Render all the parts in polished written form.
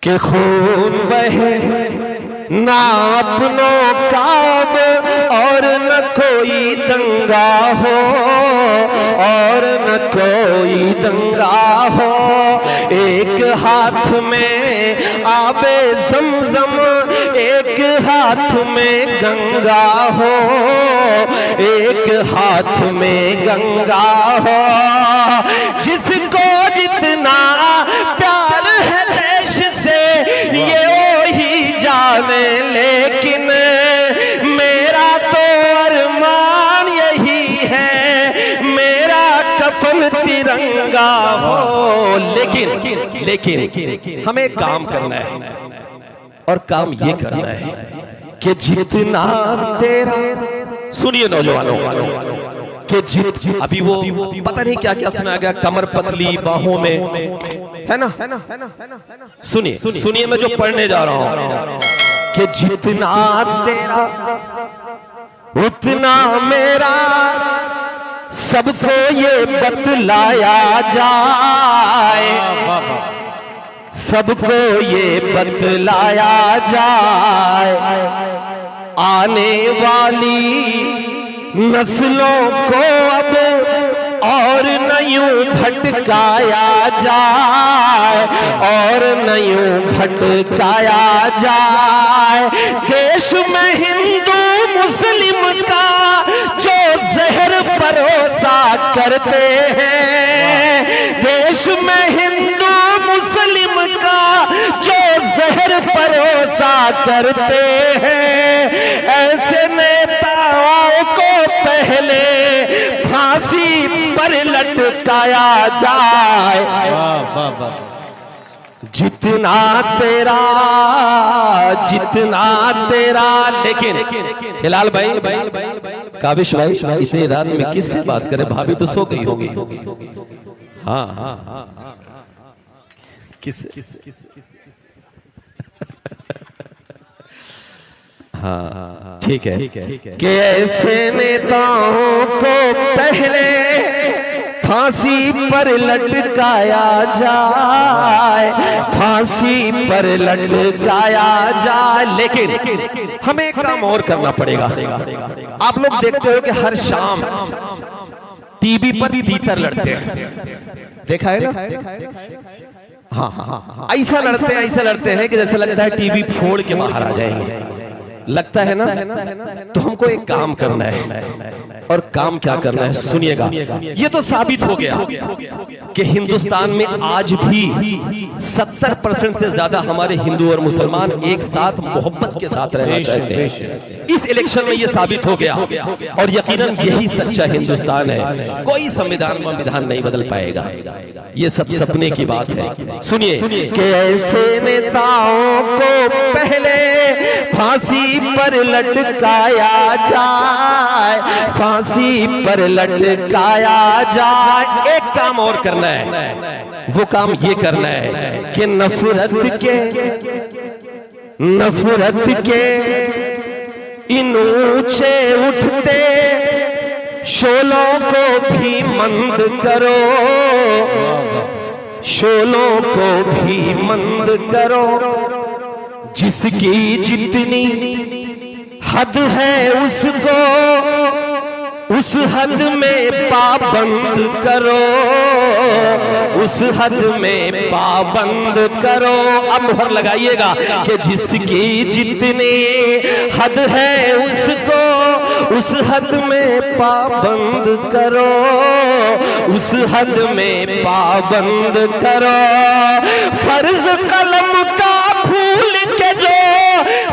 कि खून बहे ना अपनों का और न कोई दंगा हो, और न कोई दंगा हो। एक हाथ में आबे ज़मज़म, एक हाथ में गंगा हो, एक हाथ में गंगा हो। जिसको जितना प्यार है देश से ये वही जाने, लेकिन मेरा तो अरमान यही है मेरा कफन तिरंगा हो। लेकिन हमें काम करना है, और काम ये करना है कि जितना तेरा, सुनिए नौजवानों, कि अभी वो पता नहीं क्या क्या सुना गया, कमर पतली बाहों में, है ना? सुनिए मैं जो पढ़ने जा रहा हूं कि जितना तेरा उतना मेरा, सबको ये बतलाया जाए, सबको ये बतलाया जाए। आने वाली नस्लों को अब और न यूं भटकाया जाए, और न यूं भटकाया जाए। देश में हिंदू मुस्लिम का जो जहर परोसा करते हैं, देश में हिंदू मुस्लिम का जो जहर परोसा करते हैं, ऐसे नेताओं को पहले फांसी पर लटकाया जाए। जितना तेरा लेकिन हिलाल भाई, काबिश भाई, इतनी रात में किससे बात करे? भाभी तो सो गई होगी। हाँ, किस हाँ, ठीक है कि ऐसे नेताओं को पहले फांसी पर लटकाया जाए, फांसी पर लटकाया जाए। लेकिन हमें एक काम और करना पड़ेगा। आप लोग देखते हो कि हर शाम टीवी पर तीतर लड़ते हैं, देखा है ना? हाँ, ऐसा लड़ते हैं कि जैसे लगता है टीवी फोड़ के बाहर आ जाएंगे, लगता है ना? तो हमको एक काम करना है, और काम क्या करना है सुनिएगा। ये तो साबित हो गया कि हिंदुस्तान में आज भी 70% से ज्यादा हमारे हिंदू और मुसलमान एक साथ मोहब्बत के साथ रहना चाहते हैं। इस इलेक्शन में ये साबित हो गया, और यकीनन यही सच्चा हिंदुस्तान है। कोई संविधान विधान नहीं बदल पाएगा, ये सब सपने की बात है। सुनिए कि ऐसे नेताओं को पहले फांसी पर लटकाया जाए, फांसी पर लटकाया जाए। एक काम और करना है, वो काम ये करना है कि नफरत के इन ऊंचे उठते शोलों को भी मंद करो, शोलों को भी मंद करो। जिसकी जितनी हद है उसको उस हद में पाबंद करो, उस हद में पाबंद करो। अब मुहर लगाइएगा कि जिसकी जितनी हद है उसको उस हद में पाबंद करो, उस हद में पाबंद करो। फर्ज कलम का फूल के जो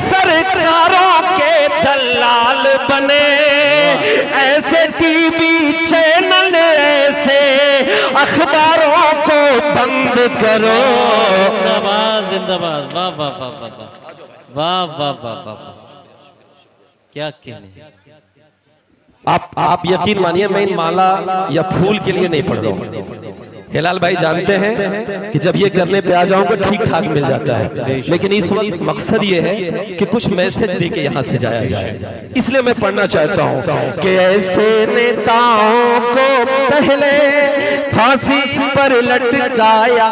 सरकारों के दलाल बने, ऐसे टीवी चैनल, ऐसे अखबारों को बंद करो। जिंदाबाद जिंदाबाद, वाह वाह वाह वाह वाह वाह वाह वाह, क्या कहने। आप यकीन मानिए, मैं इन माला या फूल के लिए नहीं पढ़ रहा हूं, हिलाल भाई जानते हैं कि जब ये करने पे आ जाऊंगा ठीक ठाक मिल जाता है, लेकिन इस वक्त मकसद ये है कि कुछ मैसेज दे के यहाँ से जाया जाए, इसलिए मैं पढ़ना चाहता हूँ कि ऐसे नेताओं को पहले फांसी पर लटकाया,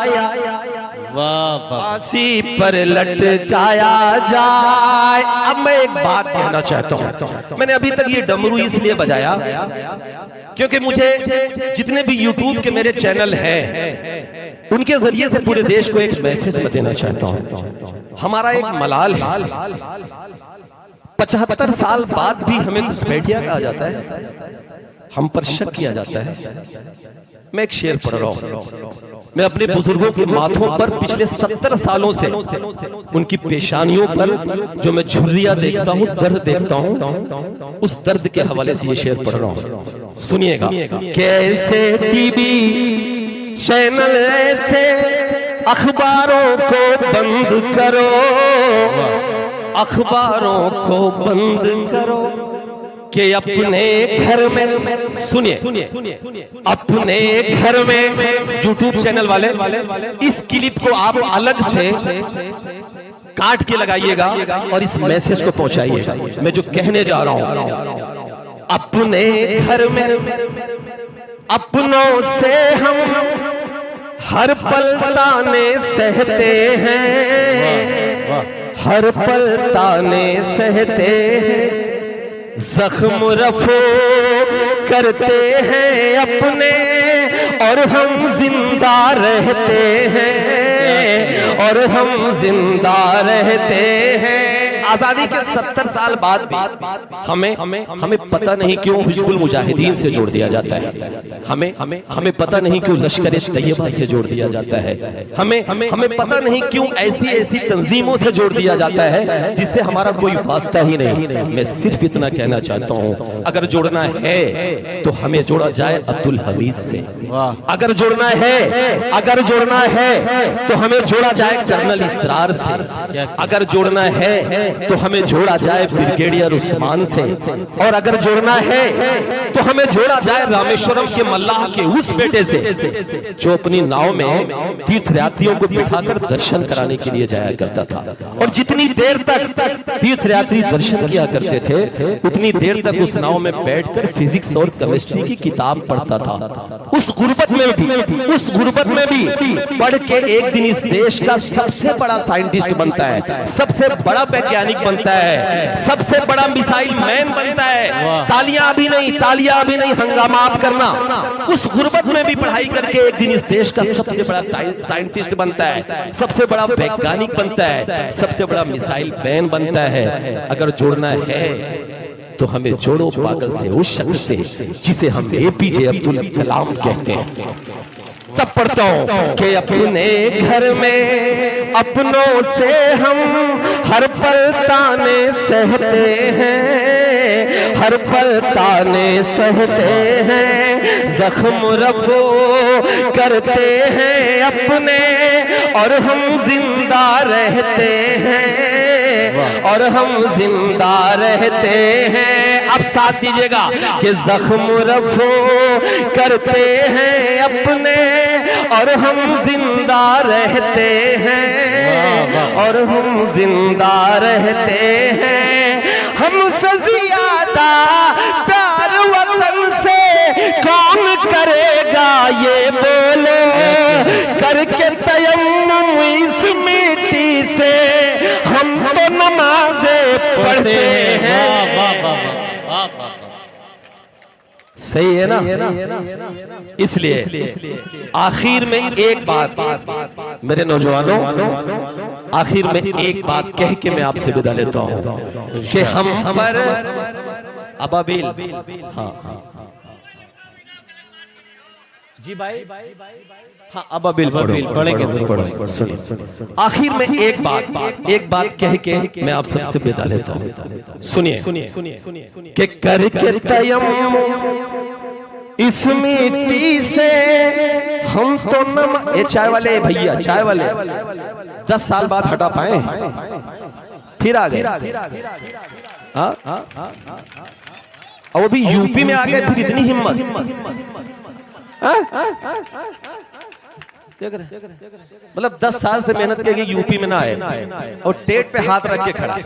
फांसी पर लटकाया जाए। अब मैं एक बात कहना चाहता हूँ, मैंने अभी तक ये डमरू इसलिए बजाया क्योंकि मुझे जितने भी YouTube के मेरे चैनल हैं उनके जरिए से पूरे देश को एक मैसेज मैं देना चाहता हूँ। हमारा एक मलाल है, 75 साल बाद भी हमें घुसपैठिया कहा जाता है, हम पर शक किया जाता है। मैं एक शेर पढ़ रहा हूँ, मैं अपने बुजुर्गों के माथों पर पिछले 70 सालों से उनकी पेशानियों पर जो मैं झुर्रियां देखता हूँ, दर्द देखता हूँ, उस दर्द के हवाले से ये शेर पढ़ रहा हूँ, सुनिएगा। कैसे टीवी चैनल ऐसे अखबारों को बंद करो, अखबारों को बंद करो कि अपने घर में, सुनिए, अपने घर में YouTube चैनल वाले इस क्लिप को आप अलग से काट के लगाइएगा और इस मैसेज को पहुंचाइएगा। मैं जो कहने जा रहा हूं, अपने घर में अपनों से हम हर पल ताने सहते हैं, हर पल ताने सहते हैं, जख्म रफो करते हैं अपने और हम जिंदा रहते हैं, और हम जिंदा रहते हैं। आजादी के 70 साल बाद हमें पता नहीं क्यों हिजबुल मुजाहिदीन से जोड़ दिया जाता है, हमें पता नहीं क्यों लश्कर तैयबा से जोड़ दिया जाता है, हमें पता नहीं क्यों ऐसी तंजीमों से जोड़ दिया जाता है जिससे हमारा कोई वास्ता ही नहीं। मैं सिर्फ इतना कहना चाहता हूँ, अगर जोड़ना है तो हमें जोड़ा जाए अब्दुल हमीद से, अगर जोड़ना है तो हमें जोड़ा जाए कर्नल इसरार से, अगर जोड़ना है तो हमें जोड़ा जाए ब्रिगेडियर उस्मान से, और अगर जोड़ना है तो हमें जोड़ा जाए रामेश्वरम के मल्लाह के उस बेटे से जो अपनी नाव में तीर्थयात्रियों को बिठाकर दर्शन कराने के लिए जाया करता था, और जितनी देर तक तीर्थयात्री दर्शन किया करते थे उतनी देर तक उस नाव में बैठकर फिजिक्स और केमिस्ट्री की किताब पढ़ता था। उस गुर्बत में भी पढ़ के एक दिन इस देश का सबसे बड़ा साइंटिस्ट बनता है, सबसे बड़ा वैज्ञानिक बनता है, सबसे बड़ा मिसाइल मैन बनता है। तालियां भी नहीं, हंगामा आप करना। उस गुर्बत में भी पढ़ाई करके एक दिन इस देश का सबसे बड़ा साइंटिस्ट बनता है, सबसे बड़ा वैज्ञानिक बनता है, सबसे बड़ा मिसाइल मैन बनता है। अगर जोड़ना है तो हमें जोड़ो पागल से, उस शख्स से जिसे हम APJ अब्दुल कलाम कहते हैं। तब पढ़ता हूं कि अपने घर में अपनों से हम हर पल ताने सहते हैं, हर पल ताने सहते हैं, जख्म रफो करते हैं अपने और हम जिंदा रहते हैं, और हम जिंदा रहते हैं। अब साथ दीजिएगा कि जख्म रफो करते हैं अपने और हम जिंदा रहते हैं, और हम जिंदा रहते हैं। हमसे ज्यादा प्यार वतन से कौन करेगा ये बोलो, करके तयम्मुम इस मिट्टी से हम तो नमाज़ें पढ़ते हैं। सही है ना? इसलिए आखिर में एक बात मेरे नौजवानों, आखिर में एक बात कह के मैं आपसे विदा लेता हूं कि हम पर अबाबिल, हाँ जी भाई, हाँ अबाबिल पढ़ेंगे। सुनिए, आखिर में एक बात कह के मैं आप सबसे विदा लेता हूँ। सुनिए कि करके तयम्मुम इस मिट्टी से हम तो ये चाय वाले भैया, चाय वाले 10 साल बाद हटा पाए, फिर आ गए, और वो भी यूपी में आ गए, फिर इतनी हिम्मत। देख रहे, मतलब 10 साल से मेहनत करके यूपी में ना आए और टेट पे हाथ रख के खड़ा।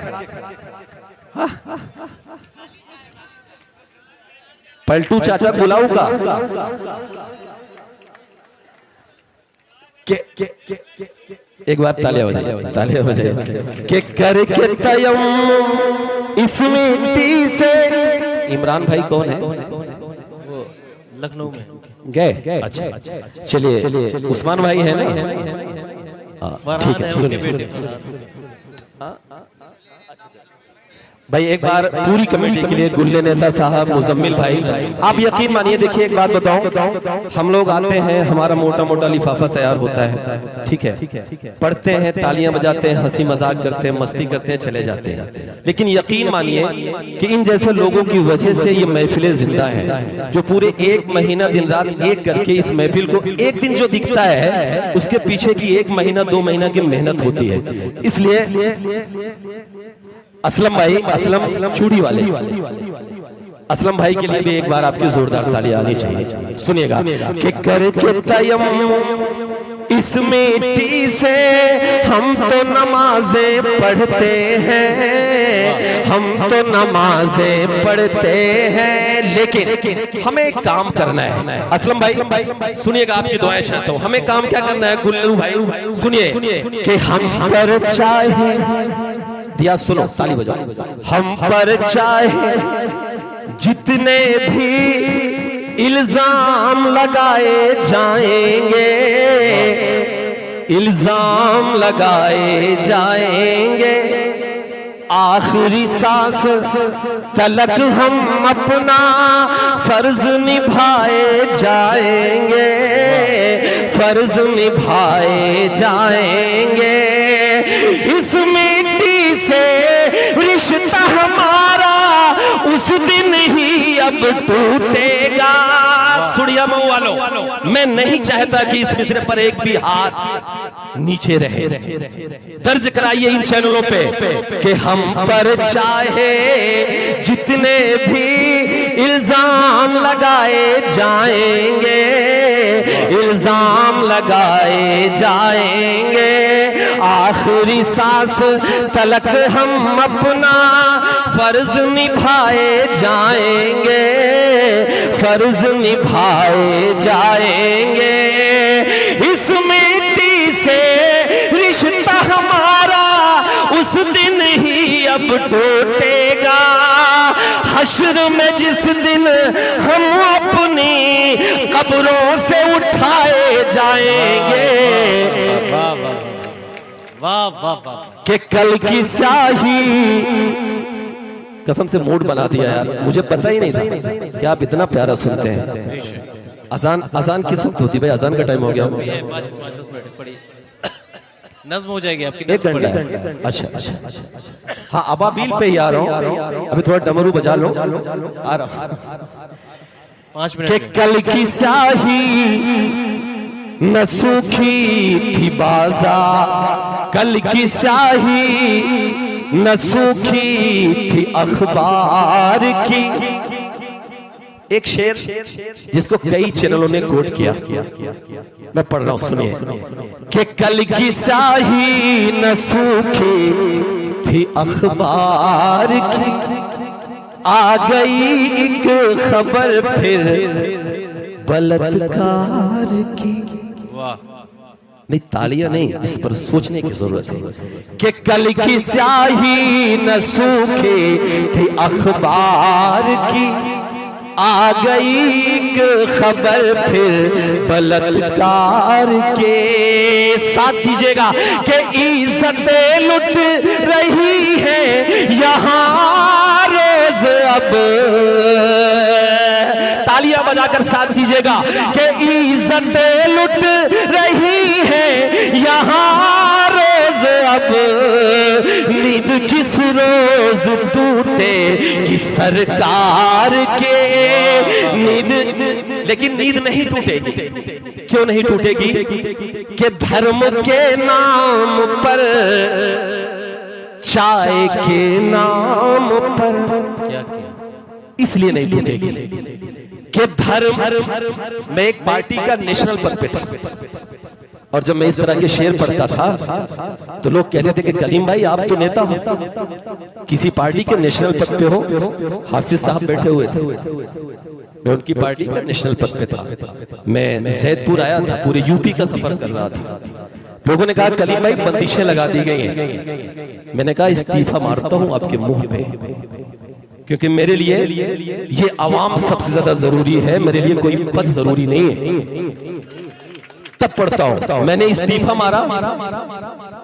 पलटू चाचा बुलाऊ का एक बार तालियां हो जाए, तालियां हो जाए के करके तयम्मुम इस मिट्टी से। इमरान भाई कौन है? वो लखनऊ में गए। अच्छा चलिए, उस्मान भाई है ना? ठीक है, सुनिए भाई, एक बार पूरी कमेटी के लिए गुल्ले नेता साहब, मुजम्मिल भाई, आप यकीन मानिए, देखिए एक बात बताऊं, हम लोग आते हैं, हमारा मोटा मोटा लिफाफा तैयार होता है, ठीक है, पढ़ते हैं, तालियां बजाते हैं, हंसी मजाक करते हैं, मस्ती करते हैं, चले जाते हैं। लेकिन यकीन मानिए कि इन जैसे लोगों की वजह से ये महफिलें जिंदा हैं, जो पूरे 1 महीना दिन रात एक करके इस महफिल को, एक दिन जो दिखता है उसके पीछे की 1 महीना 2 महीना की मेहनत होती है। इसलिए असलम भाई, असलम चूड़ी वाले, असलम भाई के लिए भी एक बार आपकी जोरदार तालियां आनी चाहिए। सुनिएगा कि करके तयम्मुम इस मिट्टी से हम तो नमाजें पढ़ते हैं, हम तो नमाजें पढ़ते हैं, लेकिन हमें एक काम करना है। असलम भाई सुनिएगा, आपकी दुआएं चाहता हूं। हमें काम क्या करना है गुल्लू भाई? सुनिए कि हम पर चाहे दिया, सुनो, ताली बजाओ, हम पर चाहे जितने भी इल्जाम लगाए जाएंगे, इल्जाम लगाए जाएंगे, आखिरी सांस तलक हम अपना फर्ज निभाए जाएंगे, फर्ज निभाए जाएंगे। इस मिट्टी से रिश्ता हमारा उस दिन ही अब टूटेगा। सुड़िया मऊ वालों, मैं नहीं चाहता कि इस मिसरे पर एक भी हाथ नीचे रहे। दर्ज कराइए इन चैनलों पे कि हम पर चाहे जितने भी इल्जाम लगाए जाएंगे, इल्जाम लगाए जाएंगे, आखिरी सांस तलक हम अपना फर्ज निभाए जाएंगे, फर्ज निभाए जाएंगे। इस मिट्टी से रिश्ता हमारा उस दिन ही अब टूटेगा। हश्र में जिस दिन हम अपनी कब्रों से उठाए जाएंगे, वाह वाह वाह वाह वाह, कि कल की स्याही, कसम से मूड बना दिया यार, मुझे पता ही नहीं था कि आप इतना प्यारा सुनते हैं। अजान, अजान किस वक्त होती है भाई? अजान का टाइम हो गया, 5-10 मिनट पड़ी, नज्म हो जाएगी आपकी। 1 घंटा। अच्छा, हाँ, अबाबील पे ही आ रहा हूँ, अभी थोड़ा डमरू बजा लो, आ रहा 5 कि मिनट। कल की स्याही न सूखी थी बाजार, कल की स्याही न सूखी थी अखबार की। एक शेर जिसको कई चैनलों ने कोट किया, मैं पढ़ रहा हूं, सुनिए कि कल की स्याही न सूखी थी अखबार की, आ गई एक खबर फिर बलात्कार की। वाह, नहीं, तालियां नहीं, इस पर सोचने की जरूरत है कि कल की स्याही न सूखी थी अखबार की, आ गई एक खबर फिर बलात्कार के। साथ दीजिएगा कि इज्जतें लुट रही है यहाँ रोज अब, तालियां बजाकर साथ दीजिएगा कि इज्जतें लुट रही है यहाँ रोज अब, नींद किस रोज टूटे कि सरकार के, नींद, लेकिन नींद नहीं टूटेगी। क्यों नहीं टूटेगी? कि धर्म के नाम पर, चाय के नाम पर, क्या किया? इसलिए नहीं टूटेगी कि धर्म, मैं एक पार्टी का नेशनल पद पे था, और जब मैं इस तरह के शेर पढ़ता था तो लोग कहते थे कि कलीम भाई आप तो नेता हो, किसी पार्टी के नेशनल पद पे हो। हाफिज साहब बैठे हुए थे, मैं उनकी पार्टी का नेशनल पद पे था। मैं जैदपुर आया था, पूरे यूपी का सफर कर रहा था। लोगों ने कहा कलीम भाई बंदिशें लगा दी गई हैं। मैंने कहा इस्तीफा मारता हूं आपके मुंह पे, क्योंकि मेरे लिए ये आवाम सबसे ज्यादा जरूरी है, मेरे लिए कोई पद जरूरी नहीं है। तब पढ़ता हूं, मैंने इस्तीफा मारा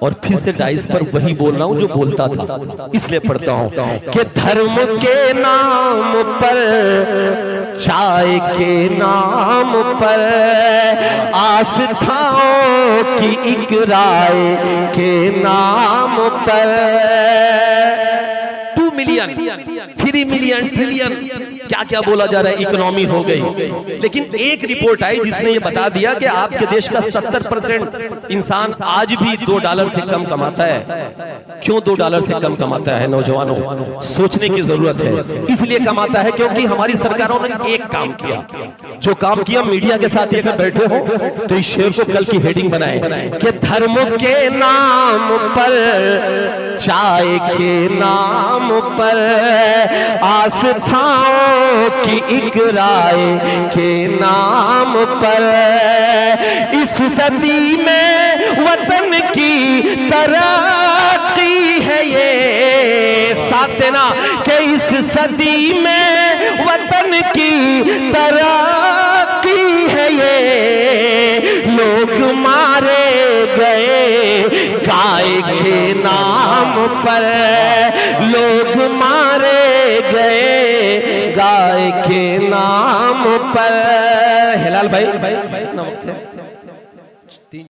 और फिर से डाइस पर वही बोल रहा हूं जो बोलता था, इसलिए पढ़ता हूं कि धर्म के नाम पर, चाय के नाम पर, आस्थाओं की एक राय के नाम पर 2 मिलियन 3 मिलियन ट्रिलियन क्या क्या बोला जा रहा है, इकोनॉमी हो गई। लेकिन एक रिपोर्ट आई जिसने ये बता दिया कि आपके देश का 70% इंसान आज भी $2 से कम कमाता है। क्यों $2 से कम कमाता है? नौजवानों, सोचने की जरूरत है। इसलिए कमाता है क्योंकि हमारी सरकारों ने एक काम किया, जो काम किया मीडिया के साथ अगर बैठे हो तो इस शेर को कल की हेडिंग बनाए कि धर्म के नाम पर, चाय के नाम पर, आस्थाओं की एक राय के नाम पर, इस सदी में वतन की तरक्की है ये। साथ देना कि इस सदी में वतन की तरक्की है ये। लोग मारे गए गाय के नाम पर, लोग मारे गए गाय के नाम पर। हिलाल भाई, कितना वक्त है?